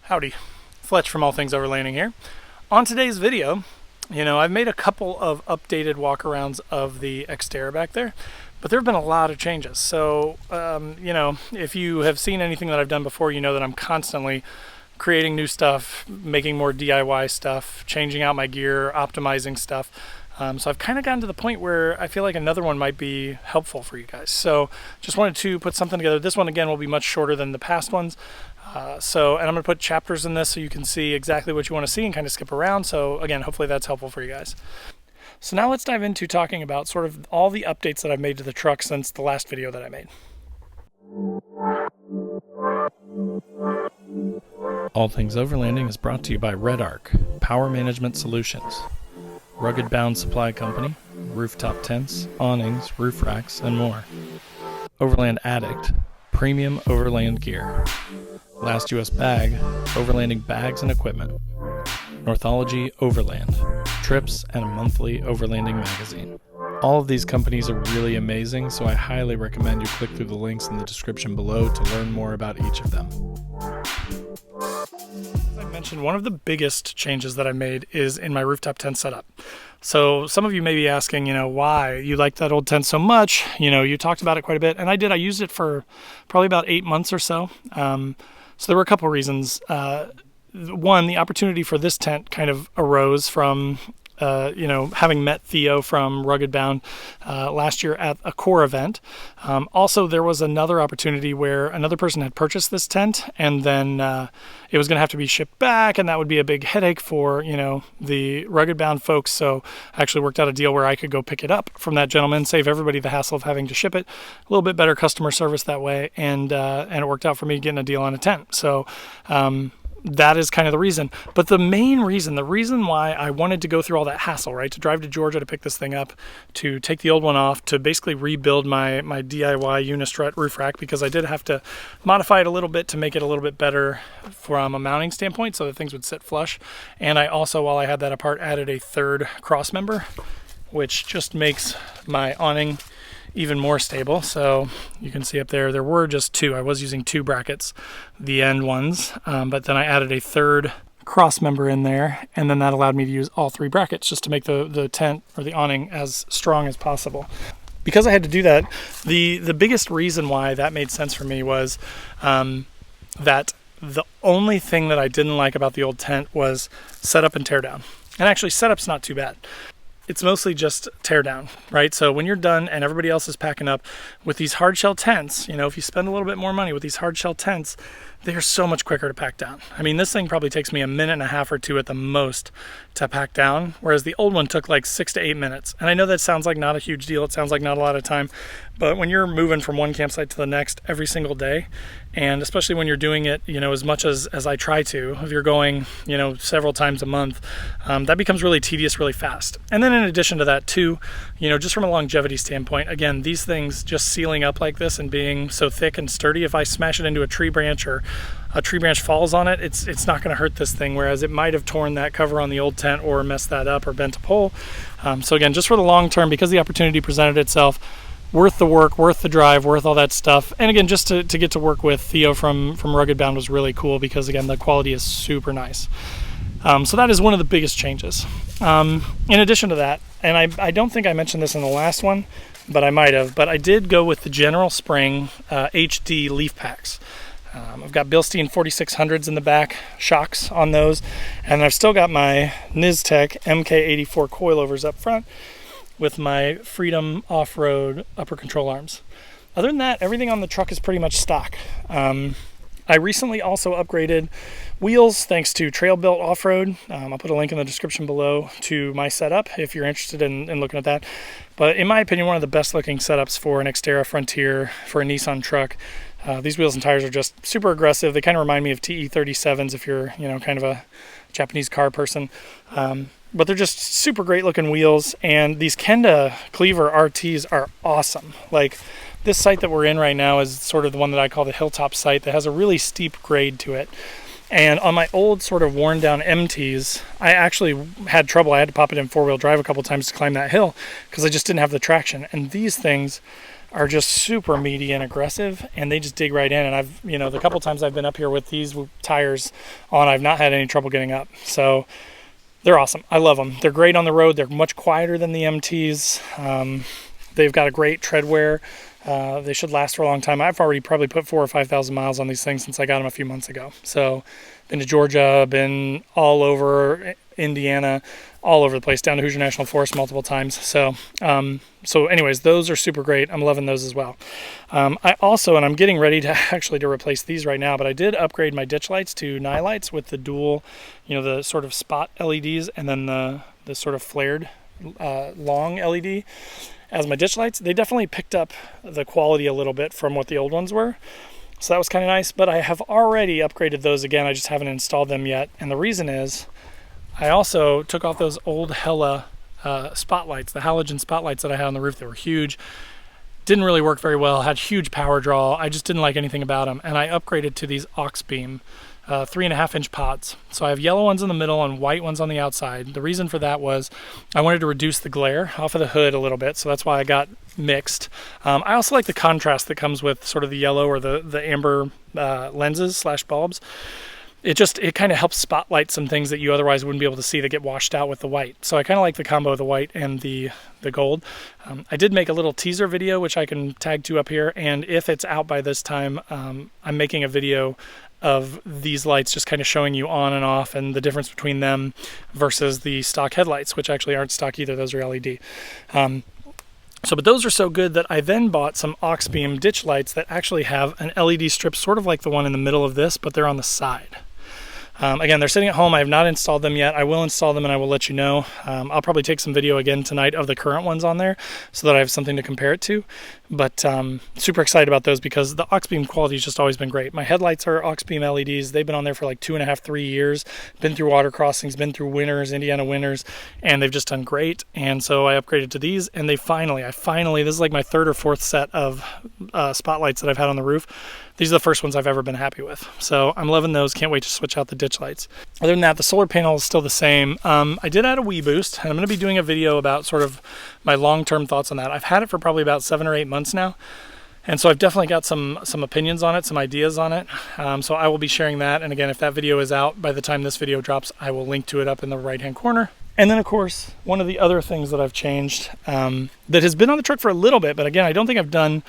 Howdy, Fletch from All Things Overlanding here. On today's video, I've made a couple of updated walkarounds of the Xterra back there, but there have been a lot of changes. So, if you have seen anything that I've done before, you know that I'm constantly creating new stuff, making more DIY stuff, changing out my gear, optimizing stuff. So I've kind of gotten to the point where I feel like another one might be helpful for you guys. So just wanted to put something together. This one, again, will be much shorter than the past ones. And I'm going to put chapters in this so you can see exactly what you want to see and kind of skip around. So again, hopefully that's helpful for you guys. So now let's dive into talking about sort of all the updates that I've made to the truck since the last video that I made. All Things Overlanding is brought to you by Red Arc, Power Management Solutions, Rugged Bound Supply Company, rooftop tents, awnings, roof racks, and more. Overland Addict, premium overland gear. Last US Bag, overlanding bags and equipment. Northology Overland, trips, and a monthly overlanding magazine. All of these companies are really amazing, so I highly recommend you click through the links in the description below to learn more about each of them. As I mentioned, one of the biggest changes that I made is in my rooftop tent setup. So some of you may be asking, why you like that old tent so much? You talked about it quite a bit, and I did. I used it for probably about 8 months or so. So there were a couple reasons. One, the opportunity for this tent kind of arose from, having met Theo from Rugged Bound last year at a core event. Also, there was another opportunity where another person had purchased this tent, and then it was going to have to be shipped back, and that would be a big headache for, the Rugged Bound folks. So I actually worked out a deal where I could go pick it up from that gentleman, save everybody the hassle of having to ship it. A little bit better customer service that way, and it worked out for me getting a deal on a tent. So that is kind of the reason. But the main reason, the reason why I wanted to go through all that hassle, right, to drive to Georgia to pick this thing up, to take the old one off, to basically rebuild my DIY Unistrut roof rack, because I did have to modify it a little bit to make it a little bit better from a mounting standpoint so that things would sit flush. And I also, while I had that apart, added a third cross member, which just makes my awning even more stable. So you can see up there were just two. I was using two brackets, the end ones, but then I added a third cross member in there, and then that allowed me to use all three brackets just to make the tent or the awning as strong as possible. Because I had to do that, the biggest reason why that made sense for me was that the only thing that I didn't like about the old tent was setup and tear down. And actually, setup's not too bad. It's mostly just tear down, right? So when you're done and everybody else is packing up with these hard shell tents, if you spend a little bit more money with these hard shell tents, they are so much quicker to pack down. I mean, this thing probably takes me a minute and a half or two at the most to pack down, whereas the old one took like 6 to 8 minutes. And I know that sounds like not a huge deal. It sounds like not a lot of time, but when you're moving from one campsite to the next every single day, and especially when you're doing it, as much as I try to, if you're going, several times a month, that becomes really tedious really fast. And then in addition to that too, just from a longevity standpoint, again, these things just sealing up like this and being so thick and sturdy, if I smash it into a tree branch or a tree branch falls on it, it's not going to hurt this thing, whereas it might have torn that cover on the old tent or messed that up or bent a pole. So again, just for the long term, because the opportunity presented itself, worth the work, worth the drive, worth all that stuff. And again, just to get to work with Theo from Rugged Bound was really cool, because again, the quality is super nice. So that is one of the biggest changes. In addition to that, and I don't think I mentioned this in the last one, but I might have, but I did go with the General Spring HD leaf packs. I've got Bilstein 4600s in the back, shocks on those, and I've still got my Niztec MK84 coilovers up front with my Freedom off-road upper control arms. Other than that, everything on the truck is pretty much stock. I recently also upgraded wheels thanks to Trail Built Off-Road. I'll put a link in the description below to my setup if you're interested in looking at that. But in my opinion, one of the best looking setups for an Xterra Frontier for a Nissan truck. These wheels and tires are just super aggressive. They kind of remind me of TE37s if you're, kind of a Japanese car person. But they're just super great looking wheels. And these Kenda Cleaver RTs are awesome. Like, this site that we're in right now is sort of the one that I call the hilltop site that has a really steep grade to it. And on my old sort of worn down MTs, I actually had trouble. I had to pop it in 4-wheel drive a couple times to climb that hill because I just didn't have the traction. And these things are just super meaty and aggressive, and they just dig right in. And I've, you know, the couple times I've been up here with these tires on, I've not had any trouble getting up. So they're awesome. I love them. They're great on the road. They're much quieter than the MTs. They've got a great tread wear. They should last for a long time. I've already probably put 4,000 or 5,000 miles on these things since I got them a few months ago. So been to Georgia, been all over Indiana, all over the place, down to Hoosier National Forest multiple times. So anyways, those are super great. I'm loving those as well. I also, and I'm getting ready to actually to replace these right now, but I did upgrade my ditch lights to night lights with the dual, you know, the sort of spot LEDs and then the sort of flared long LED as my ditch lights. They definitely picked up the quality a little bit from what the old ones were. So that was kind of nice, but I have already upgraded those again. I just haven't installed them yet. And the reason is I also took off those old Hella spotlights, the halogen spotlights that I had on the roof that were huge. Didn't really work very well, had huge power draw. I just didn't like anything about them. And I upgraded to these aux beam 3.5-inch pots. So I have yellow ones in the middle and white ones on the outside. The reason for that was I wanted to reduce the glare off of the hood a little bit, so that's why I got mixed. I also like the contrast that comes with sort of the yellow or the amber lenses / bulbs. It kind of helps spotlight some things that you otherwise wouldn't be able to see that get washed out with the white. So I kind of like the combo of the white and the gold. I did make a little teaser video, which I can tag to up here, and if it's out by this time, I'm making a video of these lights just kind of showing you on and off and the difference between them versus the stock headlights, which actually aren't stock either. Those are LED. But those are so good that I then bought some aux beam ditch lights that actually have an LED strip sort of like the one in the middle of this, but they're on the side. Again, they're sitting at home. I have not installed them yet. I will install them and I will let you know. I'll probably take some video again tonight of the current ones on there so that I have something to compare it to. But super excited about those because the aux beam quality has just always been great. My headlights are aux beam LEDs. They've been on there for like 2.5, 3 years. Been through water crossings, been through winters, Indiana winters, and they've just done great. And so I upgraded to these, and I finally, this is like my 3rd or 4th set of spotlights that I've had on the roof. These are the first ones I've ever been happy with. So I'm loving those. Can't wait to switch out the ditch lights. Other than that, the solar panel is still the same. I did add a WeBoost, and I'm going to be doing a video about sort of my long-term thoughts on that. I've had it for probably about 7 or 8 months now. And so I've definitely got some opinions on it, some ideas on it. So I will be sharing that. And again, if that video is out by the time this video drops, I will link to it up in the right-hand corner. And then, of course, one of the other things that I've changed that has been on the truck for a little bit, but again, I don't think I've done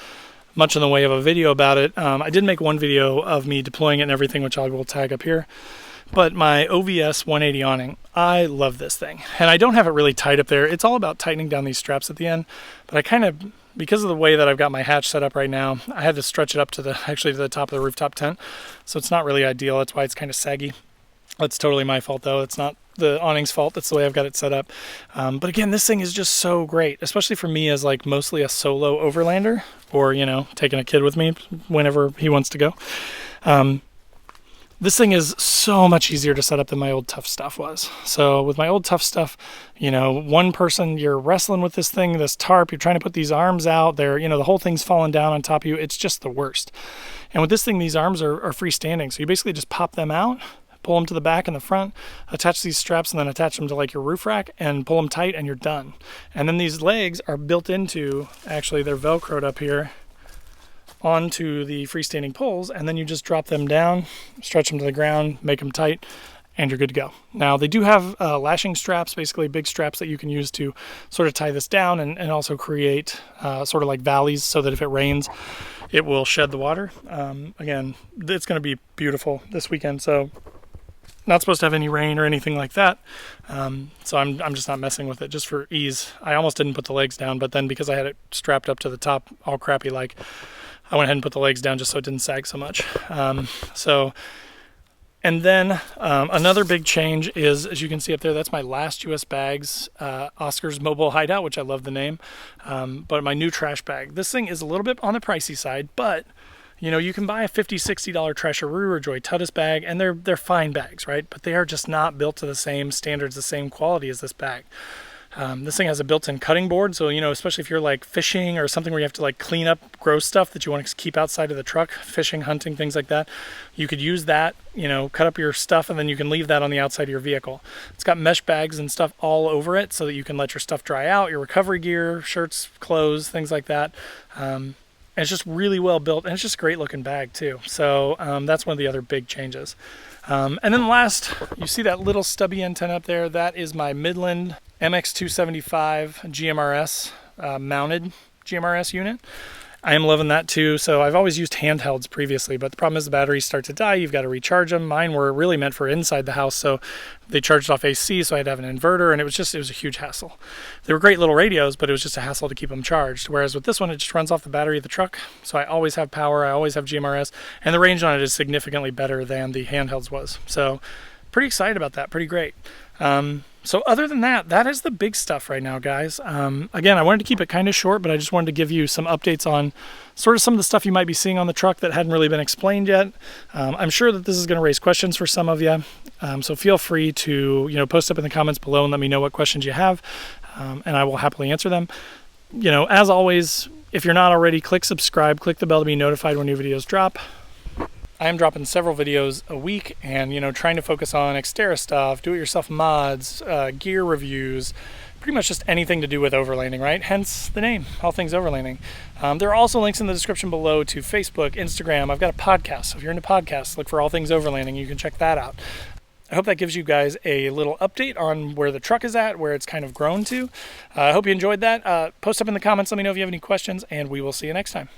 much in the way of a video about it. I did make one video of me deploying it and everything, which I will tag up here. But my OVS 180 awning, I love this thing. And I don't have it really tight up there. It's all about tightening down these straps at the end. But I kind of, because of the way that I've got my hatch set up right now, I had to stretch it up to the top of the rooftop tent. So it's not really ideal. That's why it's kind of saggy. That's totally my fault though. It's not the awning's fault. That's the way I've got it set up. But again, this thing is just so great, especially for me as like mostly a solo overlander, or, you know, taking a kid with me whenever he wants to go. This thing is so much easier to set up than my old Tough Stuff was. So with my old Tough Stuff, you know, one person, you're wrestling with this thing, this tarp, you're trying to put these arms out there, you know, the whole thing's falling down on top of you. It's just the worst. And with this thing, these arms are freestanding. So you basically just pop them out, pull them to the back and the front, attach these straps, and then attach them to like your roof rack and pull them tight, and you're done. And then these legs are built into, actually they're Velcroed up here onto the freestanding poles, and then you just drop them down, stretch them to the ground, make them tight, and you're good to go. Now they do have lashing straps, basically big straps that you can use to sort of tie this down and also create sort of like valleys so that if it rains, it will shed the water. Again, it's going to be beautiful this weekend, so not supposed to have any rain or anything like that. So I'm just not messing with it just for ease. I almost didn't put the legs down, but then because I had it strapped up to the top all crappy like, I went ahead and put the legs down just so it didn't sag so much. And then another big change is, as you can see up there, that's my last US Bags Oscar's Mobile Hideout, which I love the name, but my new trash bag. This thing is a little bit on the pricey side, but you know, you can buy a $50, $60 Trasharoo or Joy Tuttis bag, and they're fine bags, right? But they are just not built to the same standards, the same quality as this bag. This thing has a built-in cutting board, so especially if you're like fishing or something where you have to like clean up gross stuff that you want to keep outside of the truck, fishing, hunting, things like that, you could use that, cut up your stuff, and then you can leave that on the outside of your vehicle. It's got mesh bags and stuff all over it so that you can let your stuff dry out, your recovery gear, shirts, clothes, things like that. And it's just really well built, and it's just a great looking bag too. So that's one of the other big changes. And then last, you see that little stubby antenna up there? That is my Midland MX275 GMRS mounted GMRS unit. I am loving that too. So I've always used handhelds previously, but the problem is the batteries start to die. You've got to recharge them. Mine were really meant for inside the house, so they charged off AC, so I had to have an inverter, and it was a huge hassle. They were great little radios, but it was just a hassle to keep them charged. Whereas with this one, it just runs off the battery of the truck, so I always have power, I always have GMRS, and the range on it is significantly better than the handhelds was. So pretty excited about that, pretty great. So other than that, that is the big stuff right now, guys. Again, I wanted to keep it kind of short, but I just wanted to give you some updates on sort of some of the stuff you might be seeing on the truck that hadn't really been explained yet. I'm sure that this is going to raise questions for some of you. So feel free to, post up in the comments below and let me know what questions you have, and I will happily answer them. As always, if you're not already, click subscribe, click the bell to be notified when new videos drop. I am dropping several videos a week and, trying to focus on Xterra stuff, do-it-yourself mods, gear reviews, pretty much just anything to do with overlanding, right? Hence the name, All Things Overlanding. There are also links in the description below to Facebook, Instagram. I've got a podcast, so if you're into podcasts, look for All Things Overlanding. You can check that out. I hope that gives you guys a little update on where the truck is at, where it's kind of grown to. I hope you enjoyed that. Post up in the comments, let me know if you have any questions, and we will see you next time.